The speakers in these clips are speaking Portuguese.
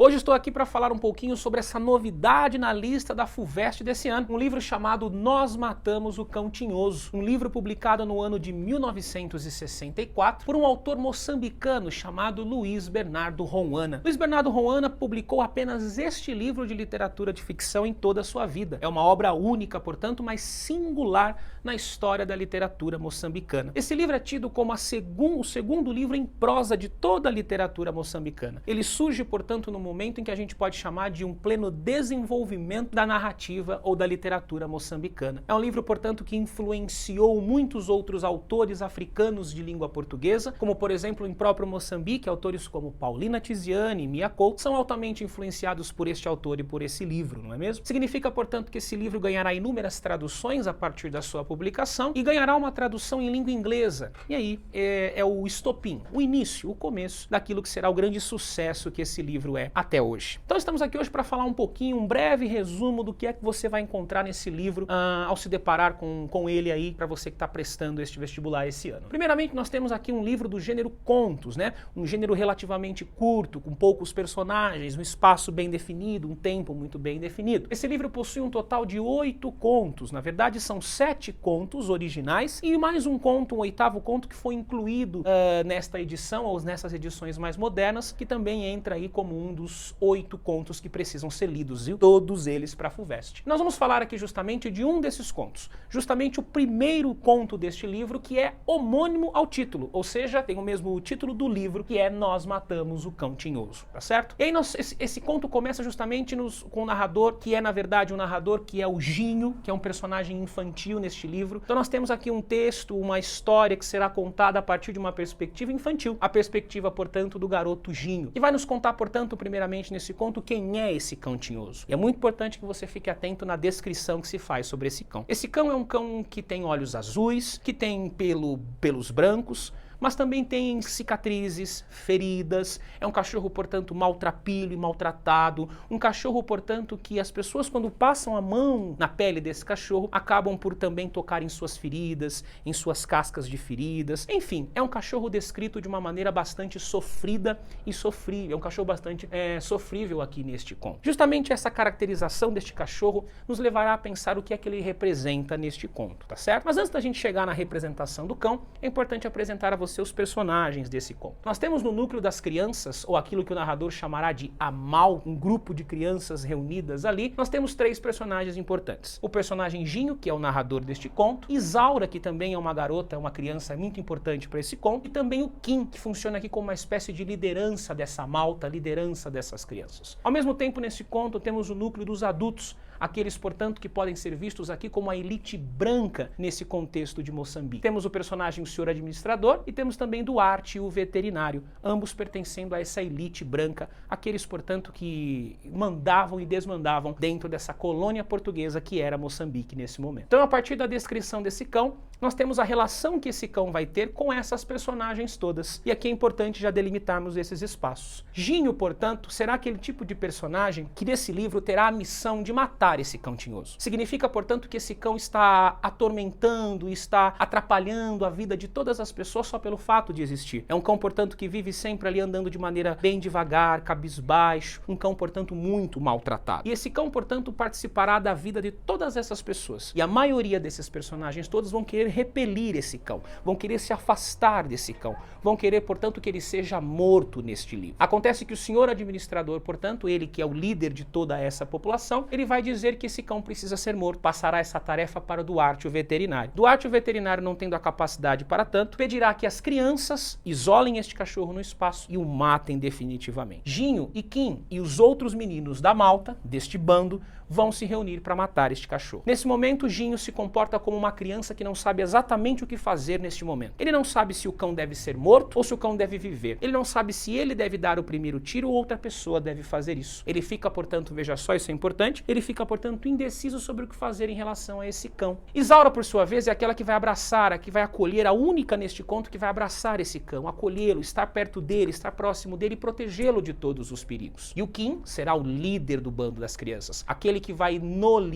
Hoje estou aqui para falar um pouquinho sobre essa novidade na lista da FUVEST desse ano, um livro chamado Nós Matamos o Cão Tinhoso, um livro publicado no ano de 1964 por um autor moçambicano chamado Luiz Bernardo Rouana. Luiz Bernardo Rouana publicou apenas este livro de literatura de ficção em toda a sua vida. É uma obra única, portanto, mas singular na história da literatura moçambicana. Esse livro é tido como o segundo livro em prosa de toda a literatura moçambicana. Ele surge, portanto, no momento em que a gente pode chamar de um pleno desenvolvimento da narrativa ou da literatura moçambicana. É um livro, portanto, que influenciou muitos outros autores africanos de língua portuguesa, como, por exemplo, em próprio Moçambique, autores como Paulina Tiziane e Mia Couto são altamente influenciados por este autor e por esse livro, não é mesmo? Significa, portanto, que esse livro ganhará inúmeras traduções a partir da sua publicação e ganhará uma tradução em língua inglesa. E aí é o estopim, o início, o começo daquilo que será o grande sucesso que esse livro é até hoje. Então estamos aqui hoje para falar um pouquinho, um breve resumo do que é que você vai encontrar nesse livro ao se deparar com ele aí, para você que está prestando este vestibular esse ano. Primeiramente, nós temos aqui um livro do gênero contos, né? Um gênero relativamente curto, com poucos personagens, um espaço bem definido, um tempo muito bem definido. Esse livro possui um total de 8 contos, na verdade são 7 contos originais e mais um conto, um 8º conto que foi incluído nesta edição, ou nessas edições mais modernas, que também entra aí como um dos 8 contos que precisam ser lidos, viu? Todos eles para a FUVEST. Nós vamos falar aqui justamente de um desses contos, justamente o primeiro conto deste livro, que é homônimo ao título, ou seja, tem o mesmo título do livro, que é Nós Matamos o Cão Tinhoso, tá certo? E aí esse conto começa justamente com um narrador, que é na verdade um narrador que é o Ginho, que é um personagem infantil neste livro. Então nós temos aqui um texto, uma história que será contada a partir de uma perspectiva infantil, a perspectiva, portanto, do garoto Ginho, que vai nos contar, portanto, primeiramente nesse conto, quem é esse cão tinhoso. E é muito importante que você fique atento na descrição que se faz sobre esse cão. Esse cão é um cão que tem olhos azuis, que tem pelos brancos, mas também tem cicatrizes, feridas, é um cachorro, portanto, maltrapilho e maltratado, um cachorro, portanto, que as pessoas, quando passam a mão na pele desse cachorro, acabam por também tocar em suas feridas, em suas cascas de feridas, enfim, é um cachorro descrito de uma maneira bastante sofrida e sofrível, é um cachorro bastante sofrível aqui neste conto. Justamente essa caracterização deste cachorro nos levará a pensar o que é que ele representa neste conto, tá certo? Mas antes da gente chegar na representação do cão, é importante apresentar a você os personagens desse conto. Nós temos no núcleo das crianças, ou aquilo que o narrador chamará de Amal, um grupo de crianças reunidas ali, nós temos 3 personagens importantes. O personagem Ginho, que é o narrador deste conto, Isaura, que também é uma garota, uma criança muito importante para esse conto, e também o Kim, que funciona aqui como uma espécie de liderança dessa malta, liderança dessas crianças. Ao mesmo tempo, nesse conto, temos o núcleo dos adultos, aqueles, portanto, que podem ser vistos aqui como a elite branca nesse contexto de Moçambique. Temos o personagem o senhor administrador e temos também Duarte, o veterinário, ambos pertencendo a essa elite branca, aqueles, portanto, que mandavam e desmandavam dentro dessa colônia portuguesa que era Moçambique nesse momento. Então, a partir da descrição desse cão, nós temos a relação que esse cão vai ter com essas personagens todas. E aqui é importante já delimitarmos esses espaços. Ginho, portanto, será aquele tipo de personagem que nesse livro terá a missão de matar esse cão tinhoso. Significa, portanto, que esse cão está atormentando, está atrapalhando a vida de todas as pessoas só pelo fato de existir. É um cão, portanto, que vive sempre ali andando de maneira bem devagar, cabisbaixo, um cão, portanto, muito maltratado. E esse cão, portanto, participará da vida de todas essas pessoas. E a maioria desses personagens todos vão querer repelir esse cão, vão querer se afastar desse cão, vão querer, portanto, que ele seja morto neste livro. Acontece que o senhor administrador, portanto, ele que é o líder de toda essa população, ele vai dizer que esse cão precisa ser morto, passará essa tarefa para Duarte, o veterinário. Duarte, o veterinário, não tendo a capacidade para tanto, pedirá que as crianças isolem este cachorro no espaço e o matem definitivamente. Ginho e Kim e os outros meninos da malta, deste bando, vão se reunir para matar este cachorro. Nesse momento, Ginho se comporta como uma criança que não sabe exatamente o que fazer neste momento. Ele não sabe se o cão deve ser morto ou se o cão deve viver. Ele não sabe se ele deve dar o primeiro tiro ou outra pessoa deve fazer isso. Ele fica, portanto, veja só, isso é importante, ele fica, portanto, indeciso sobre o que fazer em relação a esse cão. Isaura, por sua vez, é aquela que vai abraçar, a que vai acolher, a única neste conto que vai abraçar esse cão, acolhê-lo, estar perto dele, estar próximo dele e protegê-lo de todos os perigos. E o Kim será o líder do bando das crianças, aquele que vai,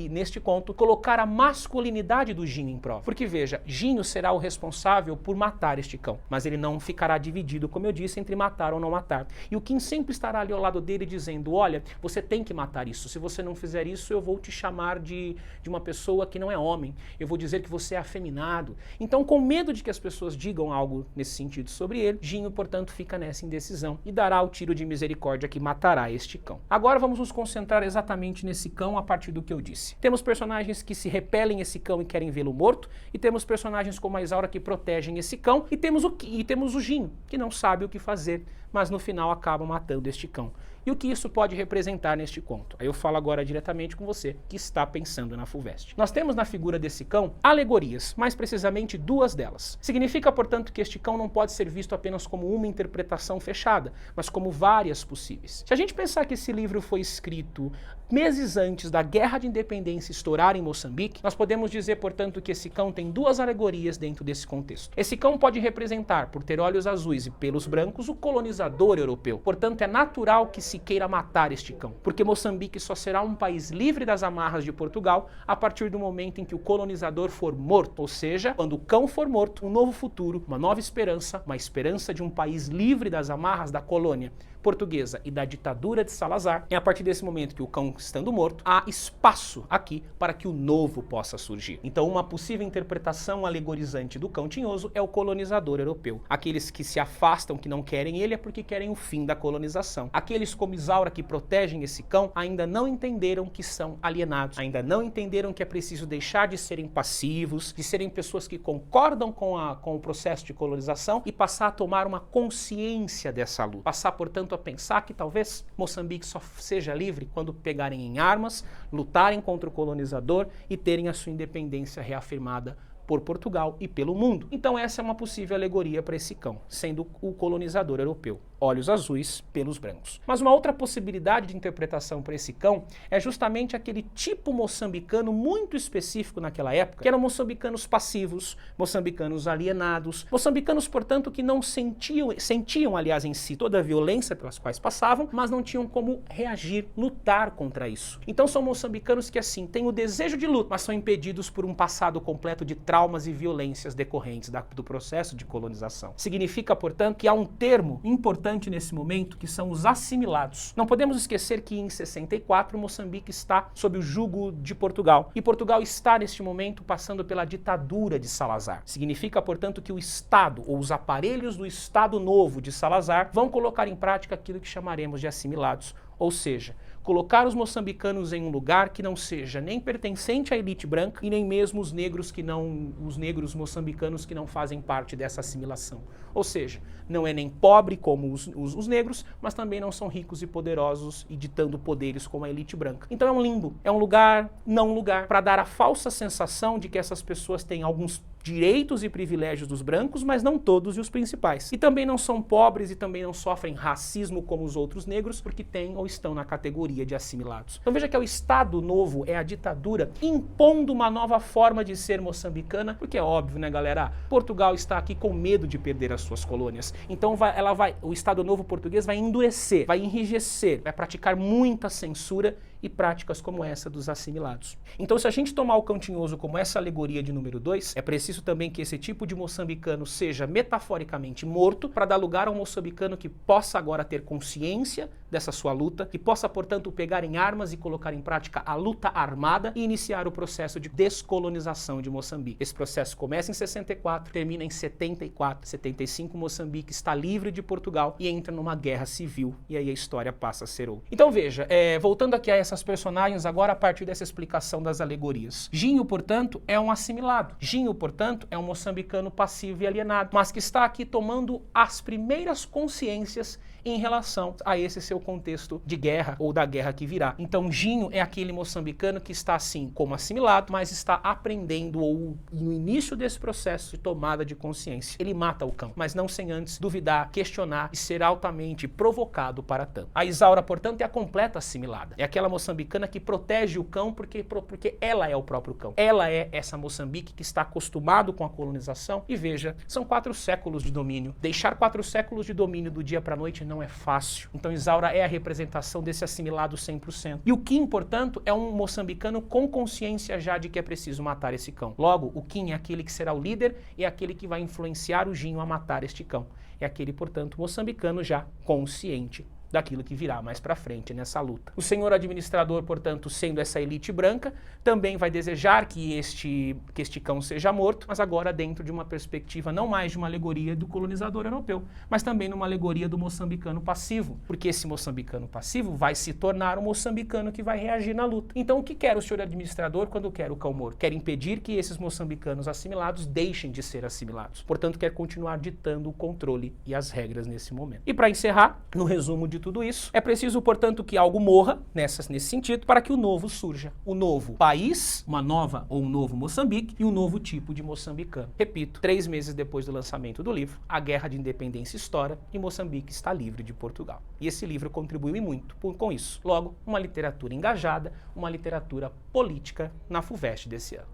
neste conto, colocar a masculinidade do Ginho em prova. Porque, veja, seja, Ginho será o responsável por matar este cão, mas ele não ficará dividido, como eu disse, entre matar ou não matar. E o Kim sempre estará ali ao lado dele dizendo, olha, você tem que matar isso, se você não fizer isso eu vou te chamar de uma pessoa que não é homem, eu vou dizer que você é afeminado. Então, com medo de que as pessoas digam algo nesse sentido sobre ele, Ginho, portanto, fica nessa indecisão e dará o tiro de misericórdia que matará este cão. Agora vamos nos concentrar exatamente nesse cão a partir do que eu disse. Temos personagens que se repelem esse cão e querem vê-lo morto, e temos personagens como a Isaura que protegem esse cão, e temos o Ginho, que não sabe o que fazer, mas no final acaba matando este cão. E o que isso pode representar neste conto? Aí eu falo agora diretamente com você que está pensando na FUVEST. Nós temos na figura desse cão alegorias, mais precisamente duas delas. Significa, portanto, que este cão não pode ser visto apenas como uma interpretação fechada, mas como várias possíveis. Se a gente pensar que esse livro foi escrito meses antes da Guerra de Independência estourar em Moçambique, nós podemos dizer, portanto, que esse cão tem duas alegorias dentro desse contexto. Esse cão pode representar, por ter olhos azuis e pelos brancos, o colonizador europeu. Portanto, é natural que se queira matar este cão, porque Moçambique só será um país livre das amarras de Portugal a partir do momento em que o colonizador for morto, ou seja, quando o cão for morto, um novo futuro, uma nova esperança, uma esperança de um país livre das amarras da colônia portuguesa e da ditadura de Salazar. É a partir desse momento que o cão estando morto, há espaço aqui para que o novo possa surgir. Então, uma possível interpretação alegorizante do cão tinhoso é o colonizador europeu. Aqueles que se afastam, que não querem ele, é porque querem o fim da colonização. Aqueles como Isaura que protegem esse cão ainda não entenderam que são alienados, ainda não entenderam que é preciso deixar de serem passivos, de serem pessoas que concordam com o processo de colonização e passar a tomar uma consciência dessa luta. Passar, portanto, a pensar que talvez Moçambique só seja livre quando pegarem em armas, lutarem contra o colonizador e terem a sua independência reafirmada por Portugal e pelo mundo. Então essa é uma possível alegoria para esse cão, sendo o colonizador europeu. Olhos azuis, pelos brancos. Mas uma outra possibilidade de interpretação para esse cão é justamente aquele tipo moçambicano muito específico naquela época, que eram moçambicanos passivos, moçambicanos alienados, moçambicanos, portanto, que não sentiam, aliás, em si toda a violência pelas quais passavam, mas não tinham como reagir, lutar contra isso. Então são moçambicanos que, assim, têm o desejo de luta, mas são impedidos por um passado completo de traumas e violências decorrentes do processo de colonização. Significa, portanto, que há um termo importante nesse momento, que são os assimilados. Não podemos esquecer que em 64 Moçambique está sob o jugo de Portugal, e Portugal está neste momento passando pela ditadura de Salazar. Significa, portanto, que o Estado, ou os aparelhos do Estado Novo de Salazar, vão colocar em prática aquilo que chamaremos de assimilados, ou seja, colocar os moçambicanos em um lugar que não seja nem pertencente à elite branca e nem mesmo os negros moçambicanos que não fazem parte dessa assimilação. Ou seja, não é nem pobre como os negros, mas também não são ricos e poderosos e ditando poderes como a elite branca. Então é um limbo, é um lugar, não lugar, para dar a falsa sensação de que essas pessoas têm alguns direitos e privilégios dos brancos, mas não todos e os principais. E também não são pobres e também não sofrem racismo como os outros negros, porque têm ou estão na categoria de assimilados. Então veja que é o Estado Novo, é a ditadura impondo uma nova forma de ser moçambicana, porque é óbvio, né, galera? Portugal está aqui com medo de perder as suas colônias. Então o Estado Novo português vai endurecer, vai enrijecer, vai praticar muita censura e práticas como essa dos assimilados. Então, se a gente tomar o cão tinhoso como essa alegoria de número 2, é preciso também que esse tipo de moçambicano seja metaforicamente morto para dar lugar a um moçambicano que possa agora ter consciência dessa sua luta, que possa, portanto, pegar em armas e colocar em prática a luta armada e iniciar o processo de descolonização de Moçambique. Esse processo começa em 64, termina em 74, 75, Moçambique está livre de Portugal e entra numa guerra civil, e aí a história passa a ser outra. Então veja, voltando aqui a essas personagens agora a partir dessa explicação das alegorias. Ginho, portanto, é um assimilado. Ginho, portanto, é um moçambicano passivo e alienado, mas que está aqui tomando as primeiras consciências em relação a esse seu contexto de guerra ou da guerra que virá. Então Ginho é aquele moçambicano que está assim como assimilado, mas está aprendendo ou no início desse processo de tomada de consciência. Ele mata o cão, mas não sem antes duvidar, questionar e ser altamente provocado para tanto. A Isaura, portanto, é a completa assimilada. É aquela moçambicana que protege o cão porque ela é o próprio cão. Ela é essa Moçambique que está acostumado com a colonização e veja, são 4 séculos de domínio. Deixar 4 séculos de domínio do dia para a noite não é fácil. Então Isaura é a representação desse assimilado 100%. E o Kim, portanto, é um moçambicano com consciência já de que é preciso matar esse cão. Logo, o Kim é aquele que será o líder e é aquele que vai influenciar o Ginho a matar este cão. É aquele, portanto, moçambicano já consciente daquilo que virá mais para frente nessa luta. O senhor administrador, portanto, sendo essa elite branca, também vai desejar que este cão seja morto, mas agora dentro de uma perspectiva não mais de uma alegoria do colonizador europeu, mas também numa alegoria do moçambicano passivo, porque esse moçambicano passivo vai se tornar um moçambicano que vai reagir na luta. Então o que quer o senhor administrador quando quer o cão morto? Quer impedir que esses moçambicanos assimilados deixem de ser assimilados. Portanto, quer continuar ditando o controle e as regras nesse momento. E para encerrar, no resumo de tudo isso, é preciso, portanto, que algo morra, nesse sentido, para que o novo surja. O novo país, uma nova ou um novo Moçambique e um novo tipo de moçambicano. Repito, 3 meses depois do lançamento do livro, a Guerra de Independência estoura e Moçambique está livre de Portugal. E esse livro contribuiu muito com isso. Logo, uma literatura engajada, uma literatura política na FUVEST desse ano.